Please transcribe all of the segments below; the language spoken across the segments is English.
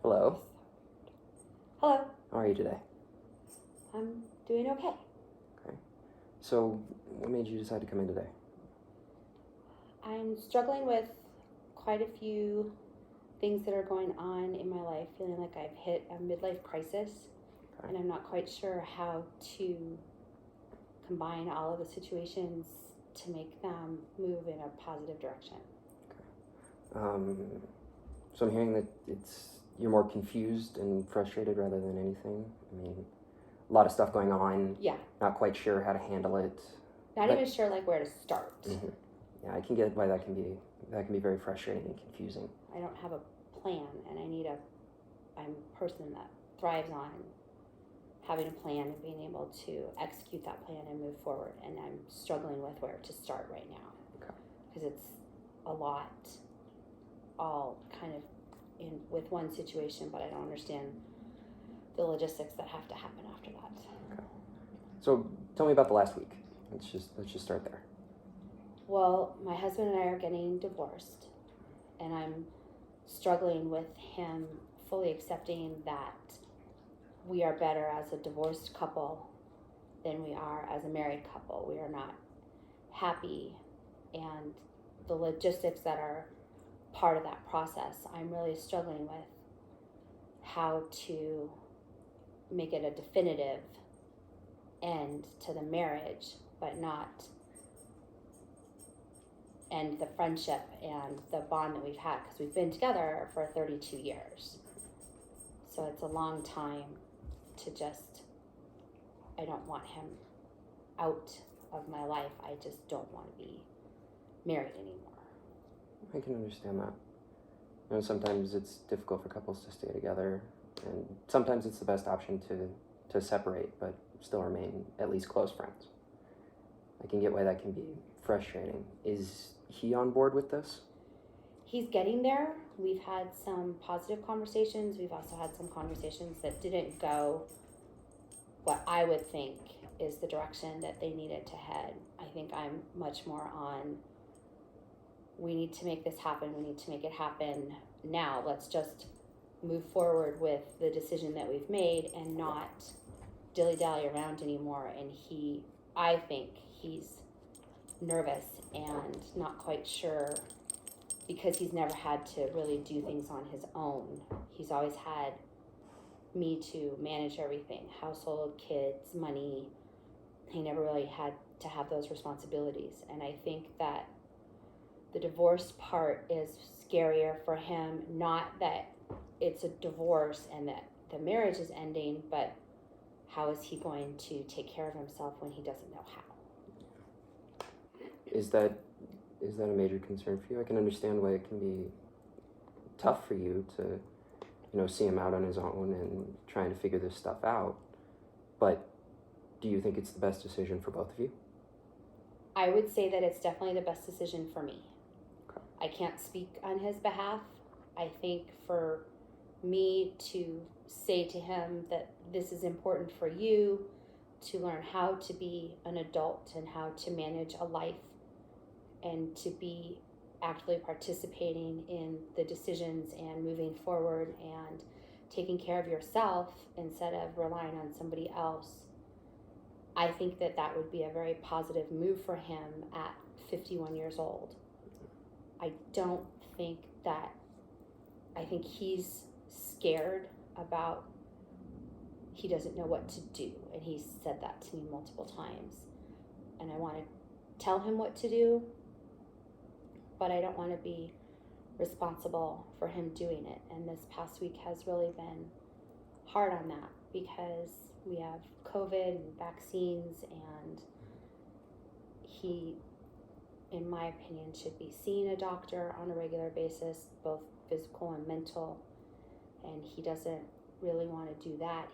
Hello. Hello. How are you today? I'm doing okay. Okay. So, what made you decide to come in today? I'm struggling with quite a few things that are going on in my life, feeling like I've hit a midlife crisis, Okay. and I'm not quite sure how to combine all of the situations to make them move in a positive direction. Um, so I'm hearing that you're more confused and frustrated rather than anything. I mean, a lot of stuff going on. Yeah. Not quite sure how to handle it. Not even sure like where to start. Mm-hmm. Yeah, I can get why that can be very frustrating and confusing. I don't have a plan, and I'm a person that thrives on having a plan and being able to execute that plan and move forward, and I'm struggling with where to start right now. Okay. Because it's a lot all kind of in with one situation, but I don't understand the logistics that have to happen after that. Okay. So tell me about the last week. Let's just start there. Well, my husband and I are getting divorced, and I'm struggling with him fully accepting that we are better as a divorced couple than we are as a married couple. We are not happy, and the logistics that are part of that process, I'm really struggling with how to make it a definitive end to the marriage, but not end the friendship and the bond that we've had, because we've been together for 32 years. So it's a long time to just, I don't want him out of my life. I just don't want to be married anymore. I can understand that. You know, sometimes it's difficult for couples to stay together, and sometimes it's the best option to separate, but still remain at least close friends. I can get why that can be frustrating. Is he on board with this? He's getting there. We've had some positive conversations. We've also had some conversations that didn't go what I would think is the direction that they needed to head. I think I'm much more on, we need to make this happen. We need to make it happen now. Let's just move forward with the decision that we've made and not dilly-dally around anymore. And I think he's nervous and not quite sure, because he's never had to really do things on his own. He's always had me to manage everything, household, kids, money. He never really had to have those responsibilities. And I think that the divorce part is scarier for him, not that it's a divorce and that the marriage is ending, but how is he going to take care of himself when he doesn't know how? Is that a major concern for you? I can understand why it can be tough for you to, see him out on his own and trying to figure this stuff out. But do you think it's the best decision for both of you? I would say that it's definitely the best decision for me. Okay. I can't speak on his behalf. I think for me to say to him that this is important for you to learn how to be an adult and how to manage a life and to be actively participating in the decisions and moving forward and taking care of yourself instead of relying on somebody else. I think that would be a very positive move for him at 51 years old. I think he's scared about, he doesn't know what to do, and he's said that to me multiple times, and I want to tell him what to do, but I don't want to be responsible for him doing it. And this past week has really been hard on that, because we have COVID and vaccines, and he, in my opinion, should be seeing a doctor on a regular basis, both physical and mental, and he doesn't really want to do that.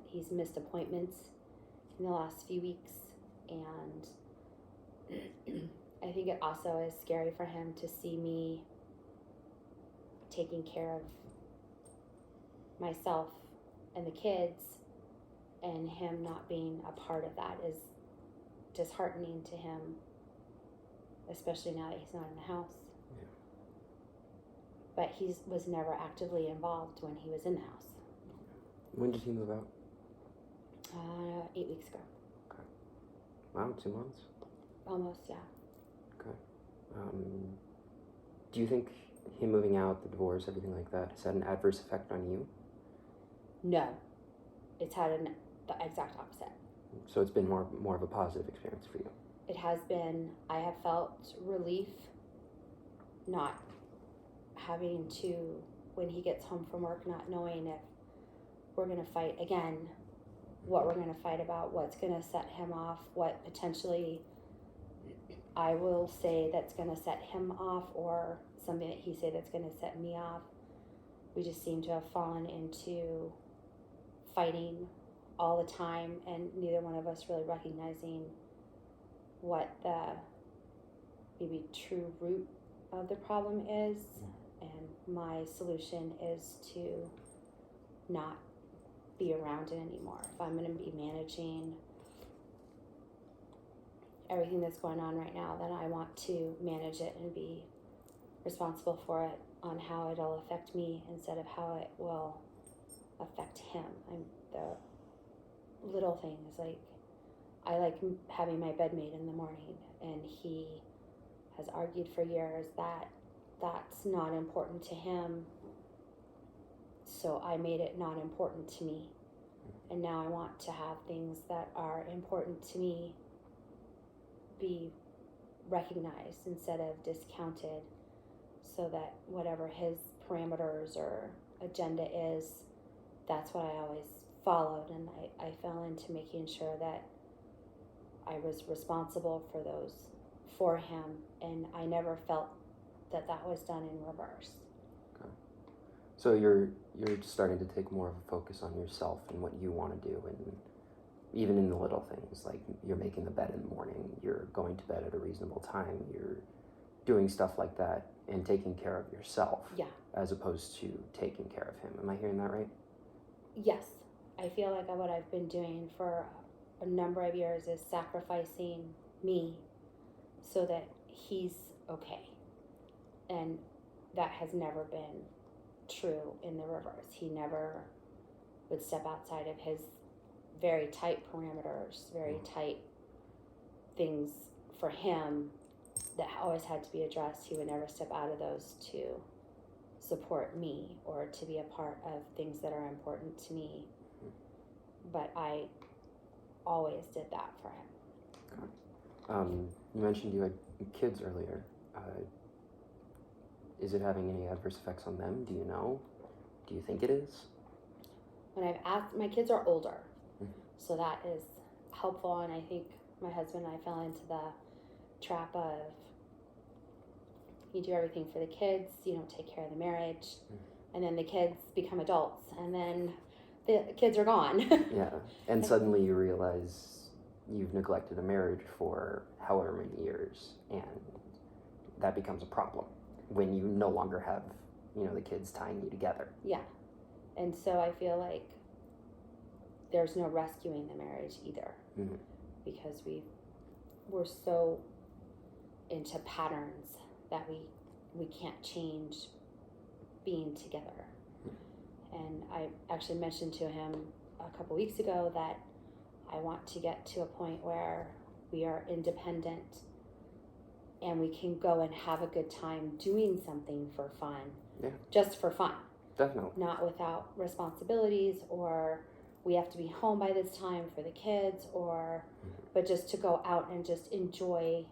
He's missed appointments in the last few weeks, and I think it also is scary for him to see me taking care of myself and the kids, and him not being a part of that is disheartening to him, especially now that he's not in the house. but he was never actively involved when he was in the house. When did he move out? 8 weeks ago. Wow, 2 months. Almost, yeah. Do you think him moving out, the divorce, everything like that, has had an adverse effect on you? No. It's had the exact opposite. So it's been more of a positive experience for you. It has been, I have felt relief not having to, when he gets home from work, not knowing if we're going to fight again, what we're going to fight about, what's going to set him off, what potentially I will say that's going to set him off, or something that he say that's going to set me off. We just seem to have fallen into fighting all the time, and neither one of us really recognizing what the maybe true root of the problem is. And my solution is to not be around it anymore. If I'm going to be managing everything that's going on right now, then I want to manage it and be responsible for it on how it'll affect me instead of how it will affect him. The little things, like I like having my bed made in the morning, and he has argued for years that that's not important to him, so I made it not important to me. And now I want to have things that are important to me be recognized instead of discounted, so that whatever his parameters or agenda is, that's what I always followed. And I fell into making sure that I was responsible for those for him, and I never felt that was done in reverse. Okay. So you're starting to take more of a focus on yourself and what you want to do, and even in the little things, like you're making the bed in the morning, you're going to bed at a reasonable time, you're doing stuff like that and taking care of yourself. Yeah. As opposed to taking care of him. Am I hearing that right? Yes. I feel like what I've been doing for a number of years is sacrificing me so that he's okay. And that has never been true in the reverse. He never would step outside of his very tight parameters, very tight things for him that always had to be addressed. He would never step out of those to support me or to be a part of things that are important to me. But I always did that for him. Okay. You mentioned you had kids earlier. Is it having any adverse effects on them? Do you know? Do you think it is? When I've asked, my kids are older, so that is helpful. And I think my husband and I fell into the trap of, you do everything for the kids, you don't take care of the marriage, and then the kids become adults, and then the kids are gone. Yeah, and suddenly you realize you've neglected a marriage for however many years, and that becomes a problem when you no longer have, the kids tying you together. Yeah, and so I feel like there's no rescuing the marriage either, because we're so into patterns that we can't change being together. And I actually mentioned to him a couple weeks ago that I want to get to a point where we are independent and we can go and have a good time doing something for fun. Yeah. Just for fun. Definitely. Not without responsibilities, or we have to be home by this time for the kids, or but just to go out and just enjoy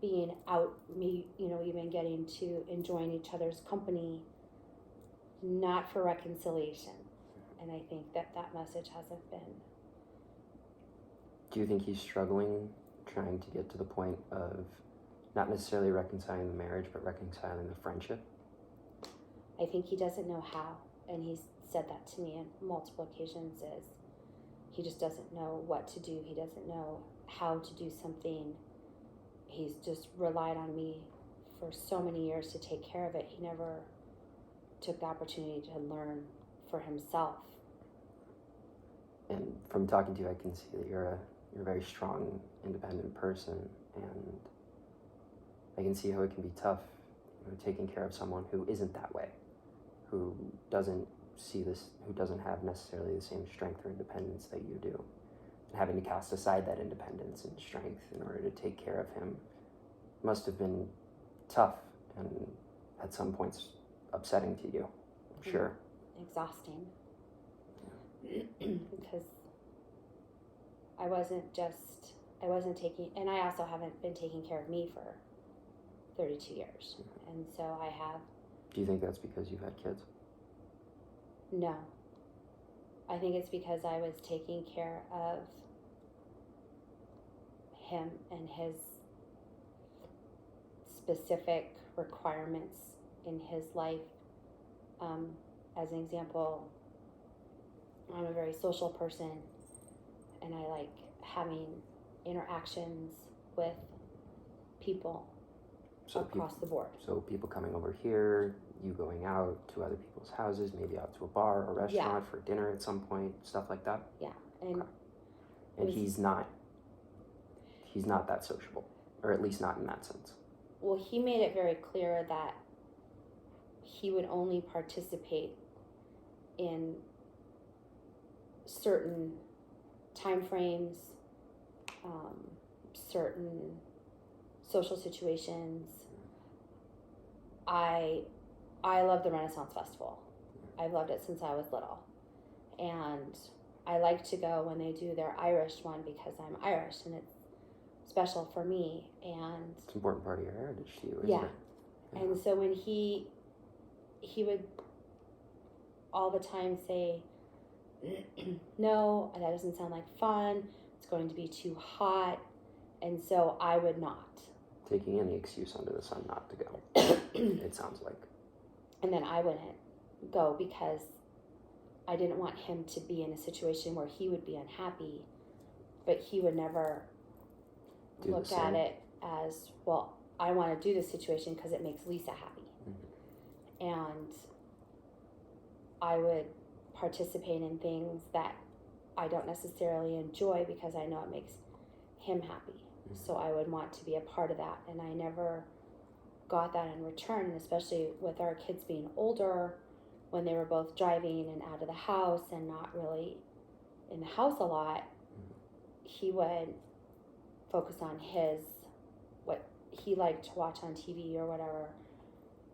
being out, even getting to enjoying each other's company, not for reconciliation. And I think that message hasn't been. Do you think he's struggling, trying to get to the point of not necessarily reconciling the marriage, but reconciling the friendship? I think he doesn't know how, and he's said that to me on multiple occasions, is he just doesn't know what to do. He doesn't know how to do something. He's just relied on me for so many years to take care of it. He never took the opportunity to learn for himself. And from talking to you, I can see that you're a very strong, independent person, and I can see how it can be tough taking care of someone who isn't that way, who doesn't see this, who doesn't have necessarily the same strength or independence that you do. And having to cast aside that independence and strength in order to take care of him must have been tough and at some points upsetting to you, I'm sure. Exhausting. Because I wasn't taking, and I also haven't been taking care of me for 32 years. And so I have. Do you think that's because you've had kids? No. I think it's because I was taking care of him and his specific requirements in his life. As an example, I'm a very social person and I like having interactions with people across the board. So people coming over here, you going out to other people's houses, maybe out to a bar or restaurant for dinner at some point, stuff like that? Yeah. And, and he's not that sociable, or at least not in that sense. Well, he made it very clear that he would only participate in certain time frames, certain social situations. I love the Renaissance Festival. I've loved it since I was little. And I like to go when they do their Irish one because I'm Irish and it's special for me. And it's an important part of your heritage to you, isn't it? Yeah. And so when he would all the time say, no, that doesn't sound like fun. It's going to be too hot. And so I would not. Taking any excuse under the sun not to go, it sounds like. And then I wouldn't go because I didn't want him to be in a situation where he would be unhappy, but he would never look at it as, well, I want to do this situation because it makes Lisa happy. Mm-hmm. And I would participate in things that I don't necessarily enjoy because I know it makes him happy. Mm-hmm. So I would want to be a part of that. And I never got that in return, especially with our kids being older, when they were both driving and out of the house and not really in the house a lot. Mm-hmm. He would focus on what he liked to watch on TV or whatever,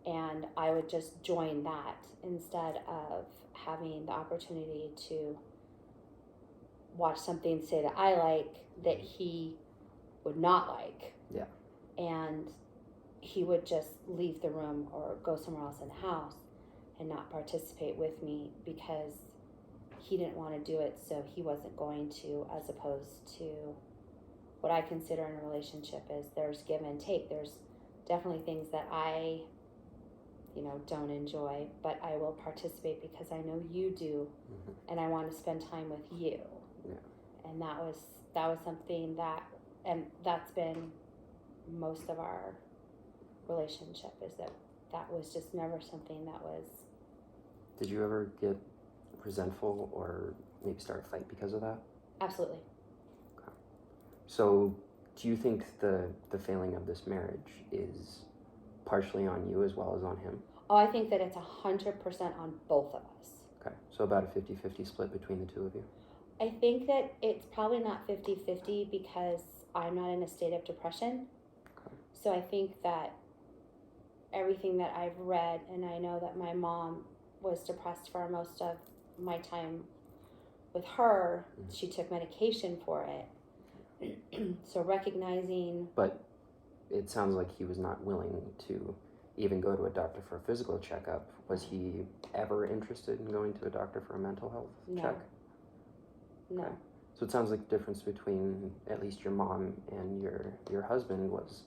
and I would just join that instead of having the opportunity to watch something, say, that I like that he would not like. Yeah. And he would just leave the room or go somewhere else in the house and not participate with me because he didn't want to do it, so he wasn't going to, as opposed to what I consider in a relationship is there's give and take. There's definitely things that I, don't enjoy, but I will participate because I know you do, mm-hmm. and I want to spend time with you. Yeah. And that was something and that's been most of our relationship, is that was just never something that was. Did you ever get resentful or maybe start a fight because of that? Absolutely. Okay. So do you think the failing of this marriage is partially on you as well as on him? Oh, I think that it's 100% on both of us. Okay, so about a 50-50 split between the two of you? I think that it's probably not 50-50 because I'm not in a state of depression. Okay. So I think that everything that I've read, and I know that my mom was depressed for most of my time with her. Mm-hmm. She took medication for it. So recognizing... But it sounds like he was not willing to even go to a doctor for a physical checkup. Was he ever interested in going to a doctor for a mental health check? No. Okay. So it sounds like the difference between at least your mom and your husband was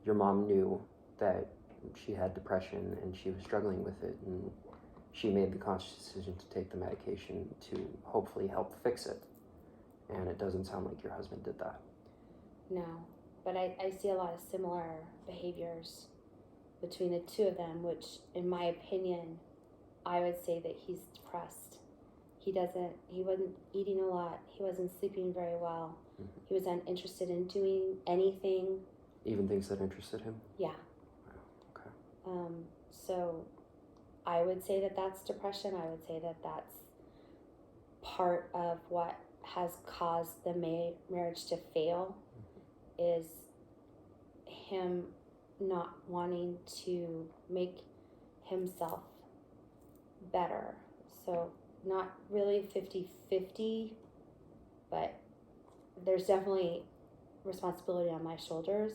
your mom knew that she had depression and she was struggling with it, and she made the conscious decision to take the medication to hopefully help fix it. And it doesn't sound like your husband did that. No, but I see a lot of similar behaviors between the two of them, which in my opinion, I would say that he's depressed. He wasn't eating a lot. He wasn't sleeping very well. Mm-hmm. He was uninterested in doing anything. Even things that interested him? Yeah. Wow. Okay. So I would say that that's depression. I would say that that's part of what has caused the marriage to fail, is him not wanting to make himself better. So not really 50-50, but there's definitely responsibility on my shoulders.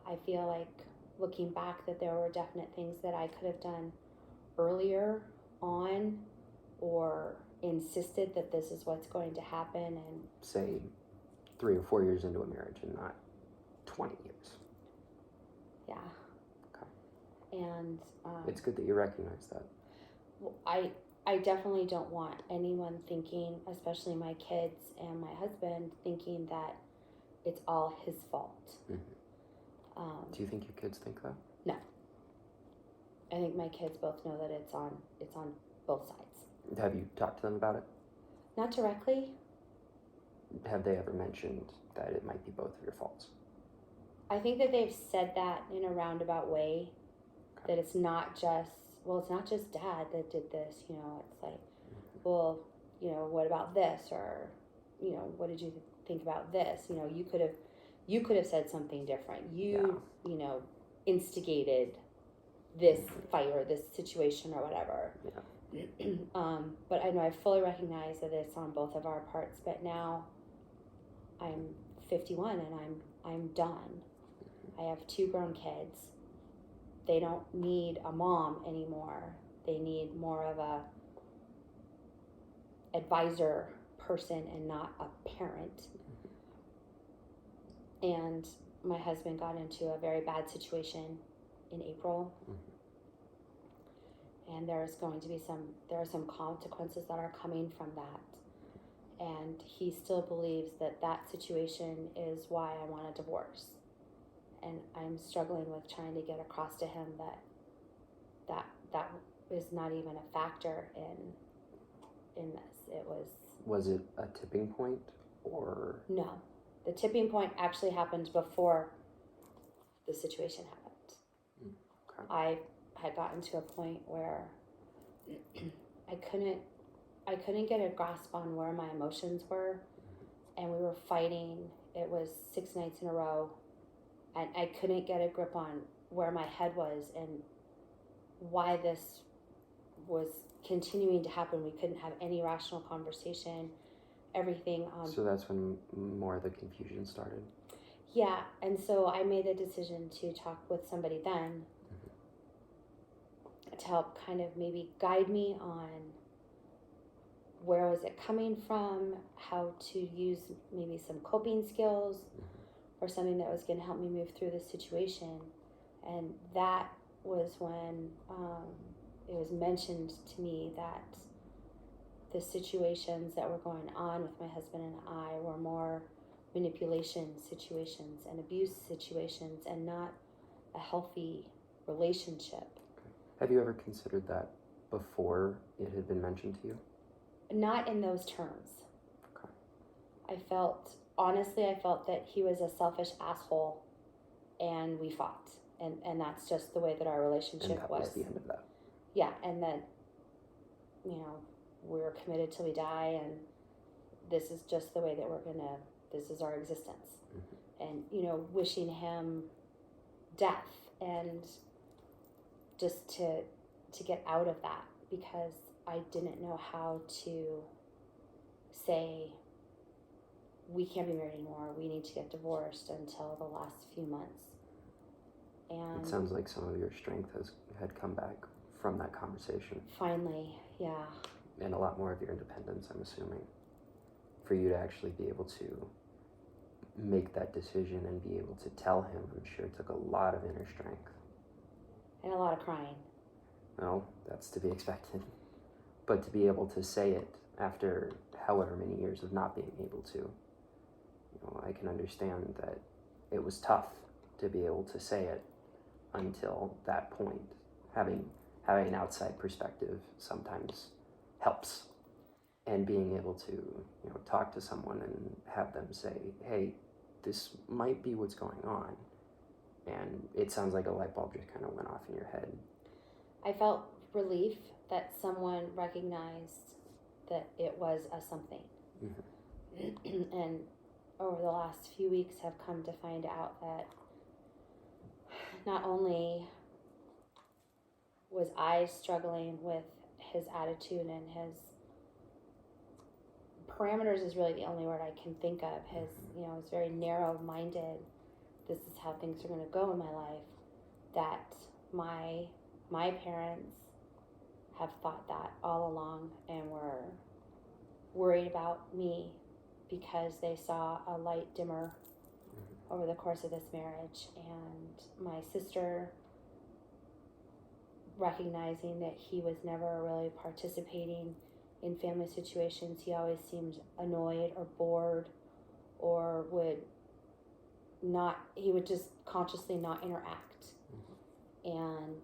I feel like, looking back, that there were definite things that I could have done earlier on, or insisted that this is what's going to happen, and Say 3 or 4 years into a marriage and not 20 years. yeah. Okay. And It's good that you recognize that. I definitely don't want anyone thinking, especially my kids and my husband, thinking that it's all his fault. Do you think your kids think that? No. I think my kids both know that it's on both sides. Have you talked to them about it? Not directly. Have they ever mentioned that it might be both of your faults? I think that they've said that in a roundabout way, Okay. that it's not just dad that did this, it's like, well, what about this? Or, what did you think about this? You could have said something different. You instigated this fight or this situation or whatever. Yeah. But I know I fully recognize that it's on both of our parts, but now I'm 51 and I'm done. I have 2 grown kids. They don't need a mom anymore. They need more of a advisor person and not a parent. And my husband got into a very bad situation in April. And there are some consequences that are coming from that. And he still believes that situation is why I want a divorce. And I'm struggling with trying to get across to him that is not even a factor in this. Was it a tipping point, or? No. The tipping point actually happened before the situation happened. Okay. I had gotten to a point where I couldn't get a grasp on where my emotions were, and we were fighting. It was 6 nights in a row, and I couldn't get a grip on where my head was and why this was continuing to happen. We couldn't have any rational conversation. Everything. So that's when more of the confusion started? Yeah, and so I made the decision to talk with somebody then to help kind of maybe guide me on where was it coming from, how to use maybe some coping skills or something that was going to help me move through this situation. And that was when it was mentioned to me that the situations that were going on with my husband and I were more manipulation situations and abuse situations and not a healthy relationship. Have you ever considered that before it had been mentioned to you? Not in those terms. Okay. I felt that he was a selfish asshole and we fought. And that's just the way that our relationship and that was the end of that. Yeah, and then, we're committed till we die, and this is just the way that this is our existence. And, wishing him death, and just to get out of that, because I didn't know how to say, we can't be married anymore, we need to get divorced, until the last few months. And it sounds like some of your strength had come back from that conversation. Finally, yeah. And a lot more of your independence, I'm assuming, for you to actually be able to make that decision and be able to tell him. I'm sure it took a lot of inner strength. And a lot of crying. Well, that's to be expected. But to be able to say it after however many years of not being able to, I can understand that it was tough to be able to say it until that point. Having an outside perspective sometimes helps, and being able to talk to someone and have them say, hey, this might be what's going on, and it sounds like a light bulb just kind of went off in your head. I felt relief that someone recognized that it was a something. And over the last few weeks have come to find out that not only was I struggling with his attitude and his parameters is really the only word I can think of. His, is very narrow-minded. This is how things are going to go in my life. That my parents have thought that all along and were worried about me because they saw a light dimmer over the course of this marriage. And my sister, recognizing that he was never really participating in family situations, he always seemed annoyed or bored, or he would just consciously not interact. And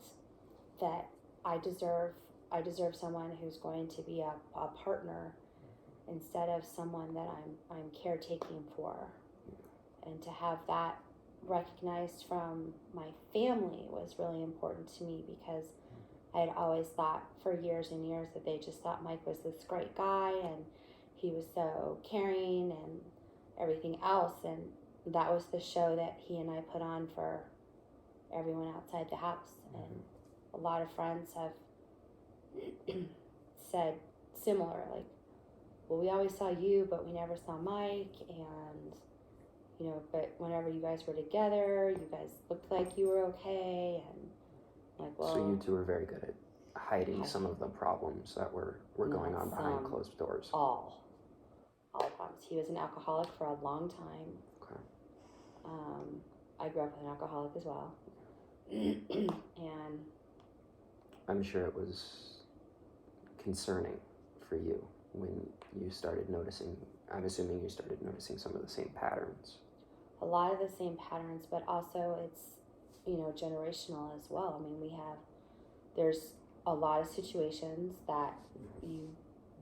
that I deserve someone who's going to be a partner instead of someone that I'm caretaking for. And to have that recognized from my family was really important to me, because I had always thought for years and years that they just thought Mike was this great guy and he was so caring and everything else. And that was the show that he and I put on for everyone outside the house. And a lot of friends have said similar, like, well, we always saw you, but we never saw Mike. And, but whenever you guys were together, you guys looked like you were okay. And like, well, so you two were very good at hiding some of the problems that were going on behind closed doors. All problems. He was an alcoholic for a long time. Okay. I grew up with an alcoholic as well. And I'm sure it was concerning for you when you started noticing, I'm assuming you started noticing some of the same patterns. A lot of the same patterns, but also it's, generational as well. I mean, there's a lot of situations that you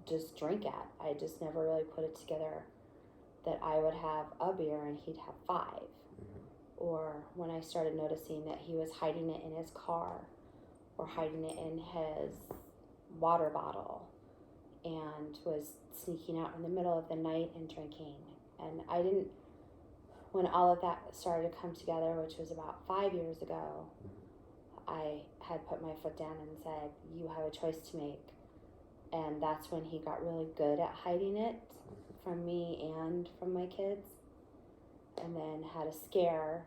just drink at. I just never really put it together that I would have a beer and he'd have 5. Or when I started noticing that he was hiding it in his car or hiding it in his water bottle and was sneaking out in the middle of the night and drinking. And when all of that started to come together, which was about 5 years ago, I had put my foot down and said, you have a choice to make. And that's when he got really good at hiding it from me and from my kids. And then had a scare,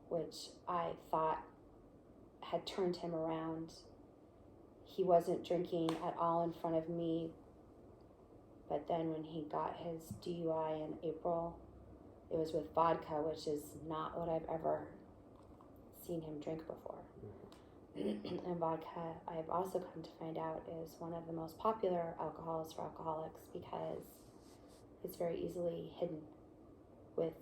which I thought had turned him around. He wasn't drinking at all in front of me. But then when he got his DUI in April, it was with vodka, which is not what I've ever seen him drink before. And vodka, I've also come to find out, is one of the most popular alcohols for alcoholics because it's very easily hidden with,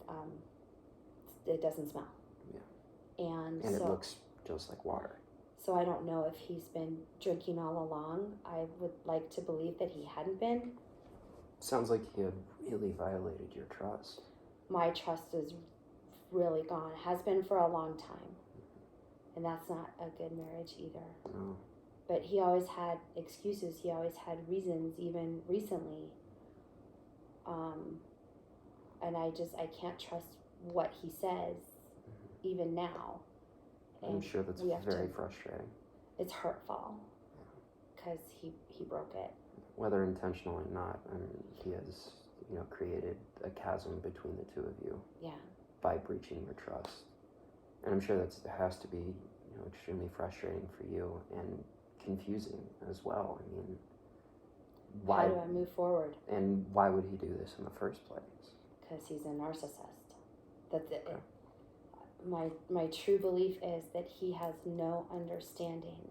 it doesn't smell. Yeah. And it so, looks just like water. So I don't know if he's been drinking all along. I would like to believe that he hadn't been. Sounds like he had really violated your trust. My trust is really gone. Has been for a long time. And that's not a good marriage either. No. But he always had excuses. He always had reasons, even recently. And I can't trust what he says, even now. I'm And sure that's very frustrating. It's hurtful. Because he broke it. Whether intentional or not, he has, created a chasm between the two of you. Yeah. By breaching your trust. And I'm sure that has to be, extremely frustrating for you and confusing as well. I mean, why? How do I move forward? And why would he do this in the first place? Because he's a narcissist. That's it. Okay. My true belief is that he has no understanding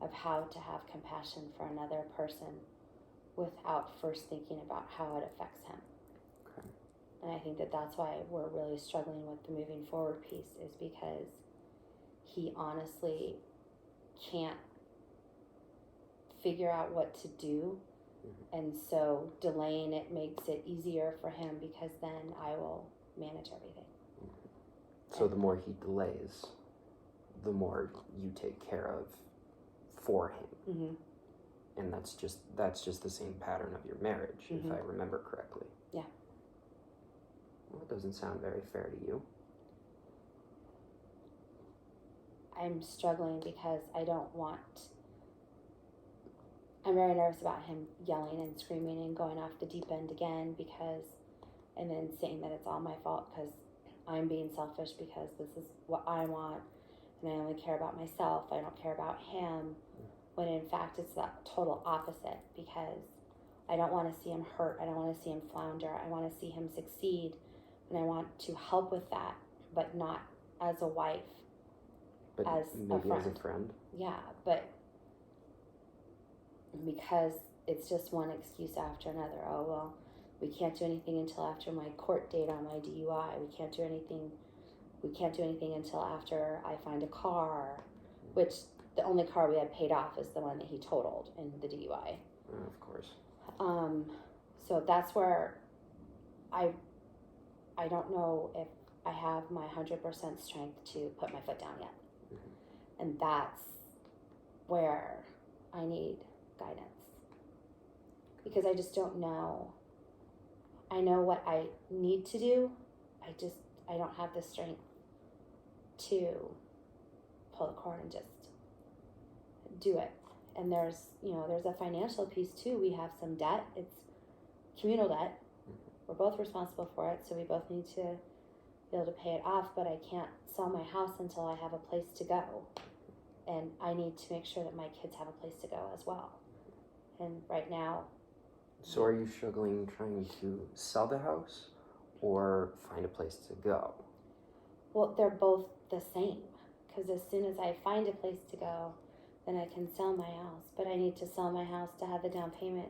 of how to have compassion for another person without first thinking about how it affects him. Okay. And I think that that's why we're really struggling with the moving forward piece, is because he honestly can't figure out what to do. And so delaying it makes it easier for him, because then I will manage everything. So the more he delays, the more you take care of for him. Mm-hmm. And that's just the same pattern of your marriage, if I remember correctly. Yeah. Well, it doesn't sound very fair to you. I'm struggling because I'm very nervous about him yelling and screaming and going off the deep end again and then saying that it's all my fault because I'm being selfish because this is what I want and I only care about myself. I don't care about him, when in fact it's the total opposite, because I don't want to see him hurt. I don't want to see him flounder. I want to see him succeed, and I want to help with that, but not as a wife. But as maybe a as a friend. Yeah, but because it's just one excuse after another. Oh, well, we can't do anything until after my court date on my DUI. We can't do anything until after I find a car, which the only car we had paid off is the one that he totaled in the DUI. Of course. So that's where I don't know if I have my 100% strength to put my foot down yet. Mm-hmm. And that's where I need guidance, because I just don't know. I know what I need to do. I don't have the strength to pull the cord and just do it. And there's a financial piece too. We have some debt. It's communal debt. We're both responsible for it, so we both need to be able to pay it off, but I can't sell my house until I have a place to go. And I need to make sure that my kids have a place to go as well. And right now... So are you struggling trying to sell the house or find a place to go? Well, they're both the same, because as soon as I find a place to go, then I can sell my house. But I need to sell my house to have the down payment.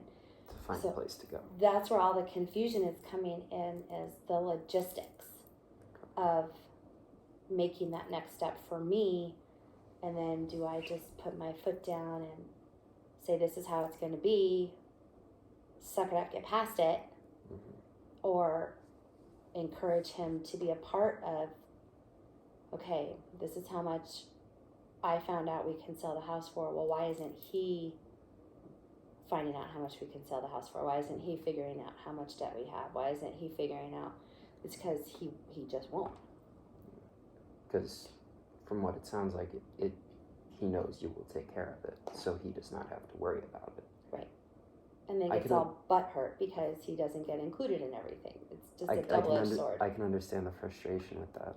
To find a place to go. That's where all the confusion is coming in, is the logistics of making that next step for me. And then do I just put my foot down and say this is how it's going to be, suck it up, get past it, or encourage him to be a part of, okay, this is how much I found out we can sell the house for. Well, why isn't he finding out how much we can sell the house for? Why isn't he figuring out how much debt we have? Why isn't he figuring out? It's because he just won't. Because from what it sounds like, he knows you will take care of it, so he does not have to worry about it. Right. And then gets all butthurt because he doesn't get included in everything. It's just a double-edged sword. I can understand the frustration with that.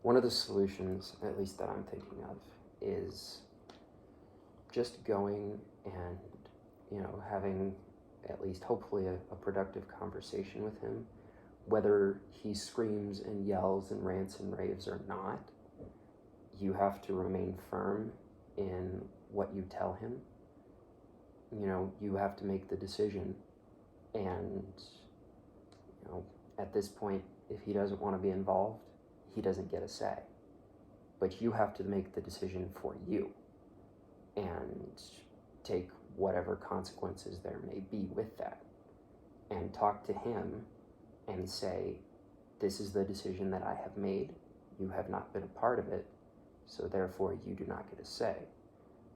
One of the solutions, at least that I'm thinking of, is just going and, having at least hopefully a productive conversation with him. Whether he screams and yells and rants and raves or not, you have to remain firm in what you tell him. You have to make the decision, and, at this point, if he doesn't want to be involved, he doesn't get a say. But you have to make the decision for you and take whatever consequences there may be with that, and talk to him and say, this is the decision that I have made. You have not been a part of it, so therefore you do not get a say.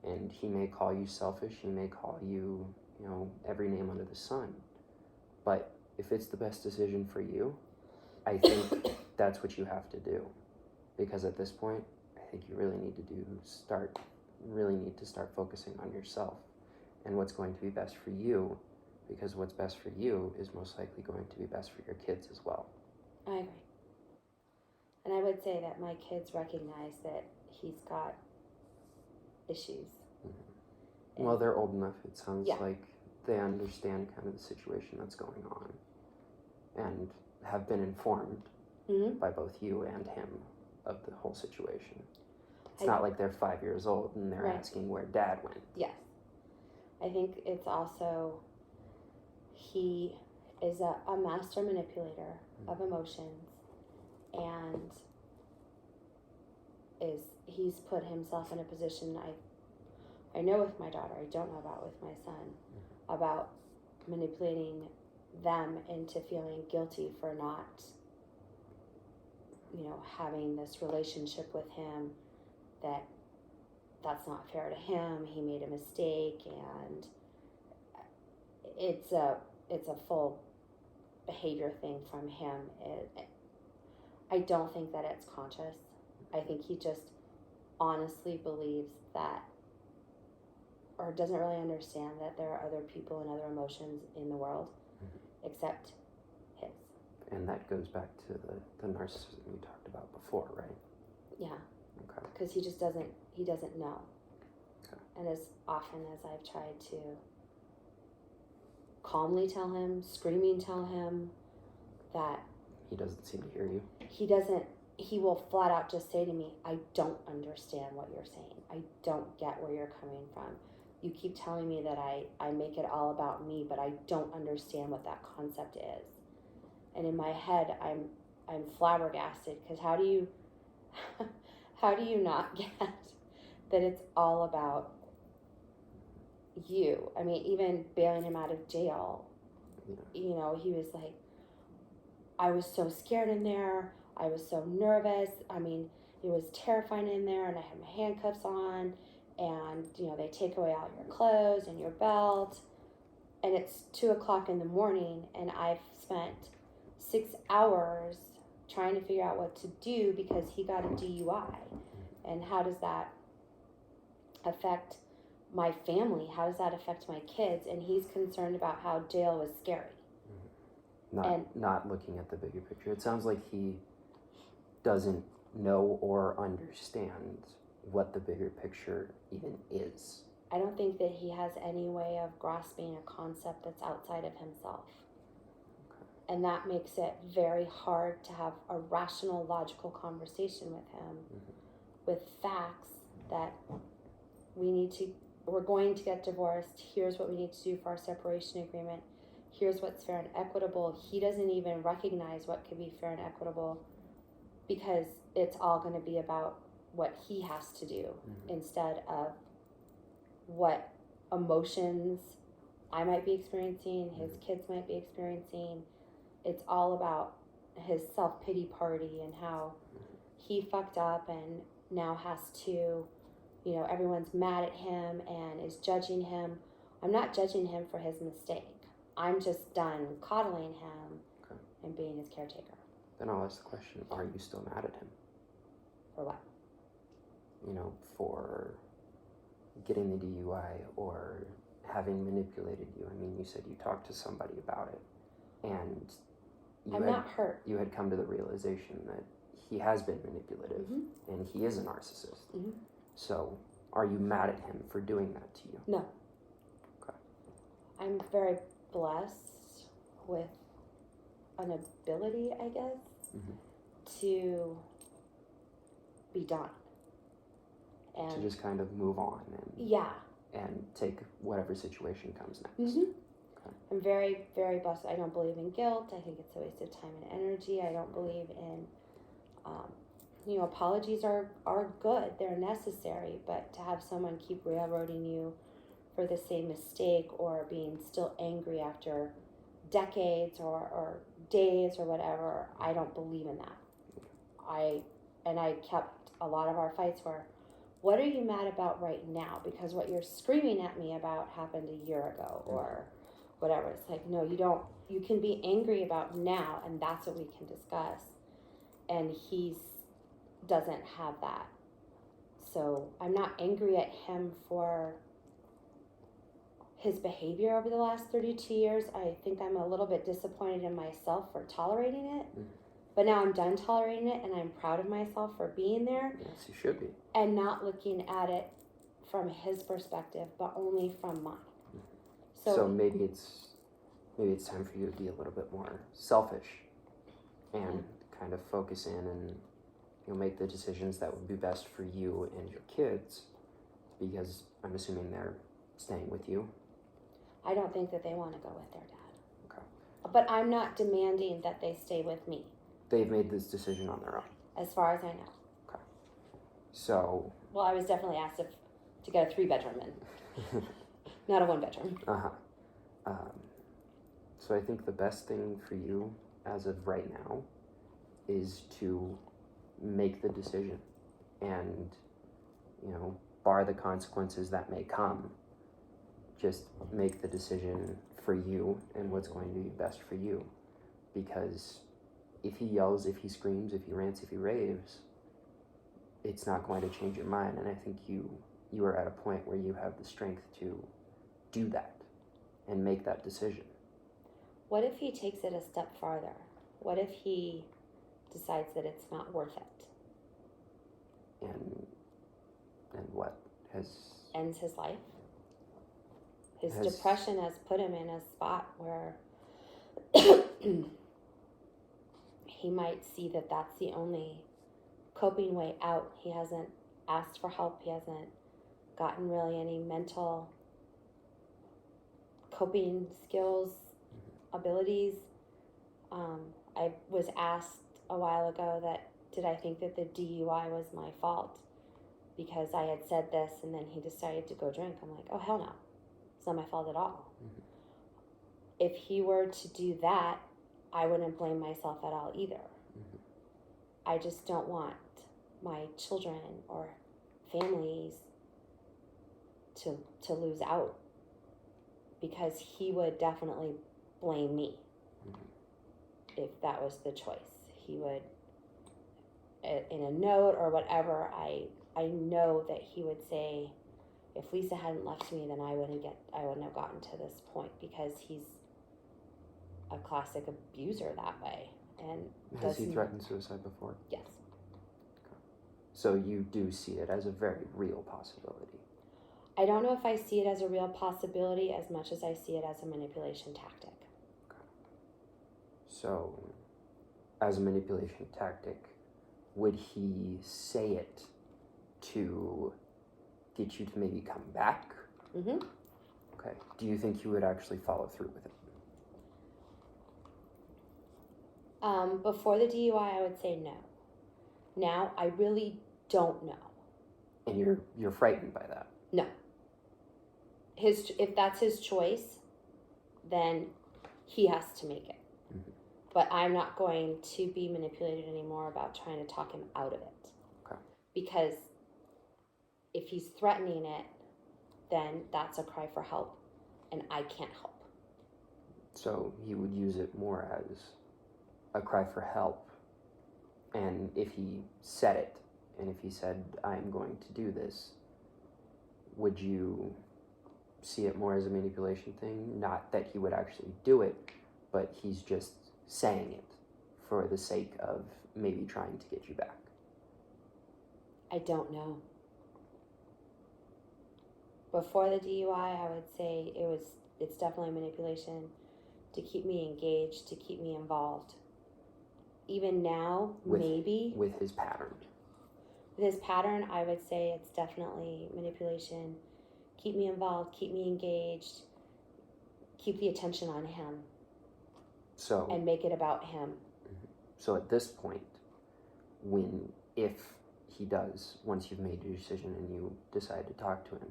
And he may call you selfish, he may call you, every name under the sun. But if it's the best decision for you, I think that's what you have to do. Because at this point, I think you really need to start focusing on yourself and what's going to be best for you, because what's best for you is most likely going to be best for your kids as well. I agree. And I would say that my kids recognize that he's got issues. Mm-hmm. Well, they're old enough, it sounds like they understand kind of the situation that's going on and have been informed by both you and him of the whole situation. It's not like they're 5 years old and they're asking where Dad went. Yes. I think it's also, he is a master manipulator of emotions, and he's put himself in a position I know with my daughter, I don't know about with my son, about manipulating them into feeling guilty for not having this relationship with him, that's not fair to him. He made a mistake, and it's a full behavior thing from him. I don't think that it's conscious. I think he just honestly believes that, or doesn't really understand that there are other people and other emotions in the world except his. And that goes back to the narcissism you talked about before, right? Yeah. Okay. Because he doesn't know. Okay. And as often as I've tried to calmly tell him, screaming tell him that He doesn't seem to hear you. he will flat out just say to me, I don't understand what you're saying. I don't get where you're coming from. You keep telling me that I make it all about me, but I don't understand what that concept is. And in my head, I'm flabbergasted, because how do you not get that it's all about you? I mean, even bailing him out of jail, Yeah. He was like, I was so scared in there. I was so nervous. I mean, it was terrifying in there, and I had my handcuffs on, and they take away all your clothes and your belt, and it's 2:00 in the morning, and I've spent 6 hours trying to figure out what to do because he got a DUI. And how does that affect my family? How does that affect my kids? And he's concerned about how jail was scary. Not looking at the bigger picture. It sounds like he doesn't know or understand what the bigger picture even is. I don't think that he has any way of grasping a concept that's outside of himself. Okay. And that makes it very hard to have a rational, logical conversation with him with facts that we're going to get divorced. Here's what we need to do for our separation agreement. Here's what's fair and equitable. He doesn't even recognize what could be fair and equitable, because it's all going to be about what he has to do instead of what emotions I might be experiencing, his kids might be experiencing. It's all about his self-pity party and how he fucked up and now has to, everyone's mad at him and is judging him. I'm not judging him for his mistake. I'm just done coddling him and being his caretaker. Then I'll ask the question, are you still mad at him? For what? For getting the DUI or having manipulated you. I mean, you said you talked to somebody about it, and not hurt. You had come to the realization that he has been manipulative and he is a narcissist. So, are you mad at him for doing that to you? No. Okay. I'm very blessed with an ability, I guess, to be done. And to just kind of move on and take whatever situation comes next. Okay. I'm very, very blessed. I don't believe in guilt. I think it's a waste of time and energy. I don't believe in, apologies are good. They're necessary, but to have someone keep railroading you for the same mistake or being still angry after decades or days or whatever, I don't believe in that. I kept a lot of our fights were, what are you mad about right now? Because what you're screaming at me about happened a year ago or whatever. It's like, no, you don't. You can be angry about now, and that's what we can discuss. And he doesn't have that. So I'm not angry at him for his behavior over the last 32 years. I think I'm a little bit disappointed in myself for tolerating it. But now I'm done tolerating it, and I'm proud of myself for being there. Yes, you should be. And not looking at it from his perspective, but only from mine. So maybe it's time for you to be a little bit more selfish and kind of focus in and make the decisions that would be best for you and your kids, because I'm assuming they're staying with you. I don't think that they want to go with their dad. Okay. But I'm not demanding that they stay with me. They've made this decision on their own. As far as I know. Okay. So. Well, I was definitely asked to get a 3-bedroom in, not a 1-bedroom. So I think the best thing for you as of right now is to make the decision and, bar the consequences that may come. Just make the decision for you and what's going to be best for you. Because if he yells, if he screams, if he rants, if he raves, it's not going to change your mind. And I think you are at a point where you have the strength to do that and make that decision. What if he takes it a step farther? What if he decides that it's not worth it? And what has... Ends his life? His Has- depression has put him in a spot where he might see that that's the only coping way out. He hasn't asked for help. He hasn't gotten really any mental coping skills, abilities. I was asked a while ago that did I think that the DUI was my fault because I had said this and then he decided to go drink. I'm like, oh hell no, it's not my fault at all. If he were to do that, I wouldn't blame myself at all either. I just don't want my children or families to lose out because he would definitely blame me if that was the choice. He would, in a note or whatever, I know that he would say, if Lisa hadn't left me, then I wouldn't have gotten to this point because he's a classic abuser that way. And Has he threatened suicide before? Yes. So you do see it as a very real possibility. I don't know if I see it as a real possibility as much as I see it as a manipulation tactic. So, as a manipulation tactic, would he say it to get you to maybe come back? Mm-hmm. Okay. Do you think you would actually follow through with it? Before the DUI, I would say no. Now, I really don't know. And you're frightened by that? No. If that's his choice, then he has to make it. Mm-hmm. But I'm not going to be manipulated anymore about trying to talk him out of it. Okay. Because if he's threatening it, then that's a cry for help, and I can't help. So he would use it more as a cry for help. And if he said it, and if he said, I'm going to do this, would you see it more as a manipulation thing? Not that he would actually do it, but he's just saying it for the sake of maybe trying to get you back. I don't know. Before the DUI, I would say it's definitely manipulation to keep me engaged, to keep me involved. Even now, maybe. With his pattern. With his pattern, I would say it's definitely manipulation. Keep me involved, keep me engaged, keep the attention on him. So. And make it about him. So at this point, if he does, once you've made your decision and you decide to talk to him,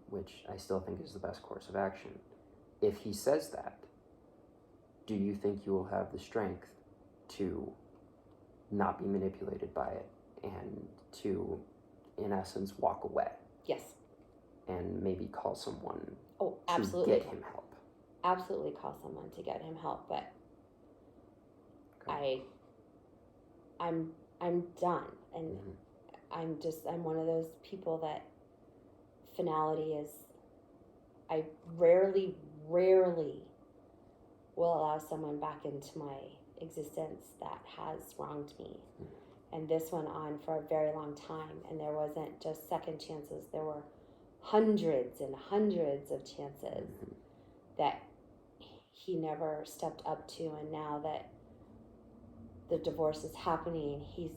which I still think is the best course of action, if he says that, do you think you will have the strength to not be manipulated by it and to, in essence, walk away? Yes. And maybe call someone absolutely. to get him help? Absolutely call someone to get him help, but Okay. I'm done, and I'm one of those people that finality is, I rarely will allow someone back into my existence that has wronged me. And this went on for a very long time, and there wasn't just second chances, there were hundreds and hundreds of chances that he never stepped up to, and now that the divorce is happening, he's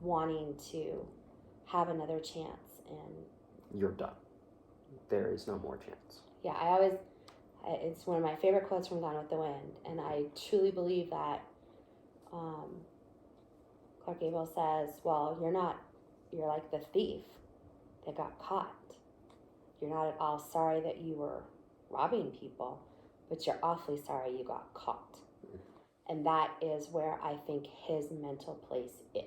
wanting to have another chance, and You're done. There is no more chance. yeah, it's one of my favorite quotes from Gone with the Wind, and I truly believe that Clark Gable says, well, you're like the thief that got caught. You're not at all sorry that you were robbing people, but you're awfully sorry you got caught. And that is where I think his mental place is.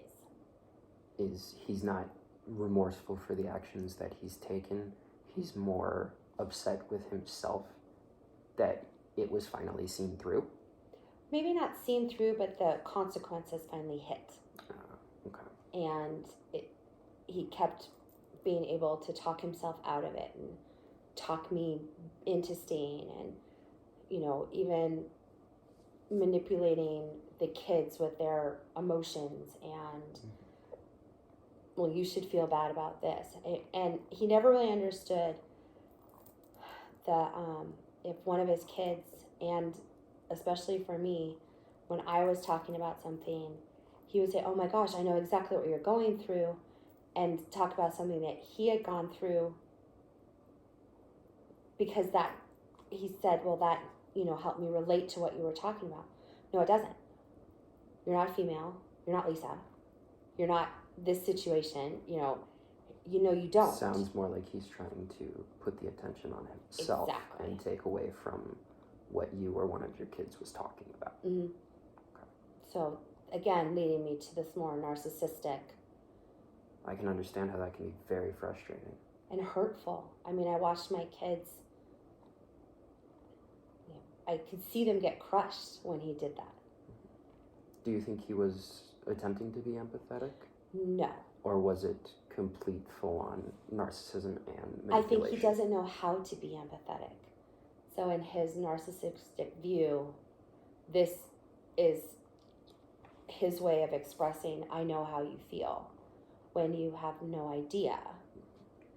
is he's not remorseful for the actions that he's taken. He's more upset with himself that it was finally seen through. Maybe not seen through, but the consequences finally hit. Okay. And he kept being able to talk himself out of it and talk me into staying, and, even manipulating the kids with their emotions and, well, you should feel bad about this. And he never really understood that if one of his kids, and especially for me, when I was talking about something, he would say, "Oh my gosh, I know exactly what you're going through," and talk about something that he had gone through, because that, he said, well, that, helped me relate to what you were talking about. No, it doesn't. You're not a female. You're not Lisa. You're not this situation. You don't. Sounds more like he's trying to put the attention on himself. Exactly. And take away from what you or one of your kids was talking about. Mm-hmm. Okay. So again, leading me to this more narcissistic. I can understand how that can be very frustrating. And hurtful. I mean, I watched my kids, I could see them get crushed when he did that. Do you think he was attempting to be empathetic? No. Or was it complete full-on narcissism and manipulation? I think he doesn't know how to be empathetic. So in his narcissistic view, this is his way of expressing, I know how you feel, when you have no idea.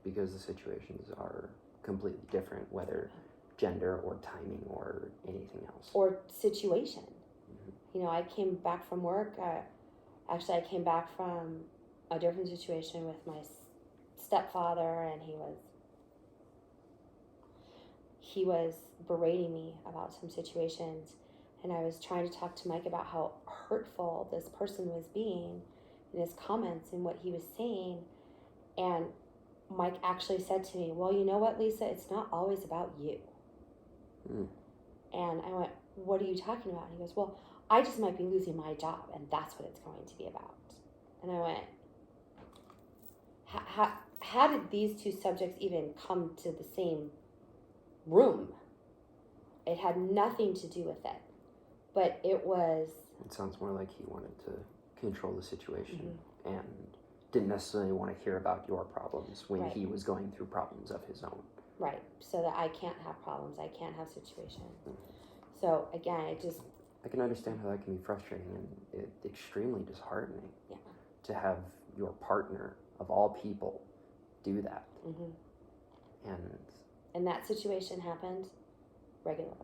Because the situations are completely different, whether gender or timing or anything else. Or situation. Mm-hmm. I came back from work. I came back from a different situation with my stepfather, and he was berating me about some situations, and I was trying to talk to Mike about how hurtful this person was being in his comments and what he was saying. And Mike actually said to me, well, you know what, Lisa, it's not always about you. And I went, what are you talking about? And he goes, well, I just might be losing my job, and that's what it's going to be about. And I went, how did these two subjects even come to the same room? It had nothing to do with it, but it was... It sounds more like he wanted to control the situation and didn't necessarily want to hear about your problems when he was going through problems of his own. Right, so that I can't have problems, I can't have situations. So again, I can understand how that can be frustrating and extremely disheartening. Yeah. To have your partner, of all people, do that. And that situation happened regularly.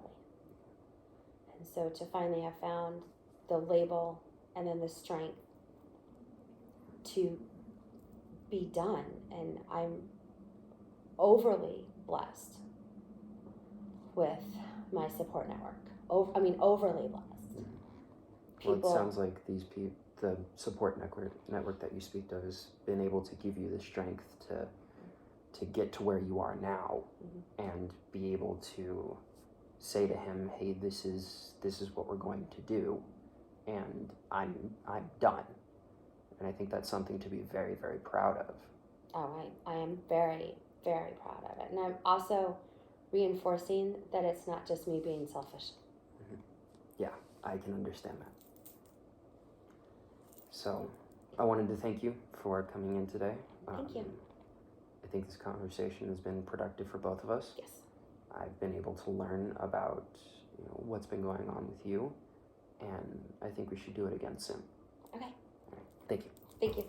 And so to finally have found the label and then the strength to be done, and I'm overly blessed with my support network. Overly blessed. Well, it sounds like the support network that you speak of has been able to give you the strength to get to where you are now, and be able to say to him, hey, this is what we're going to do, and I'm done. And I think that's something to be very, very proud of. Oh, I am very, very proud of it. And I'm also reinforcing that it's not just me being selfish. Yeah, I can understand that. So, I wanted to thank you for coming in today. Thank you. I think this conversation has been productive for both of us. Yes. I've been able to learn about what's been going on with you, and I think we should do it again soon. Okay. All right. Thank you. Thank you.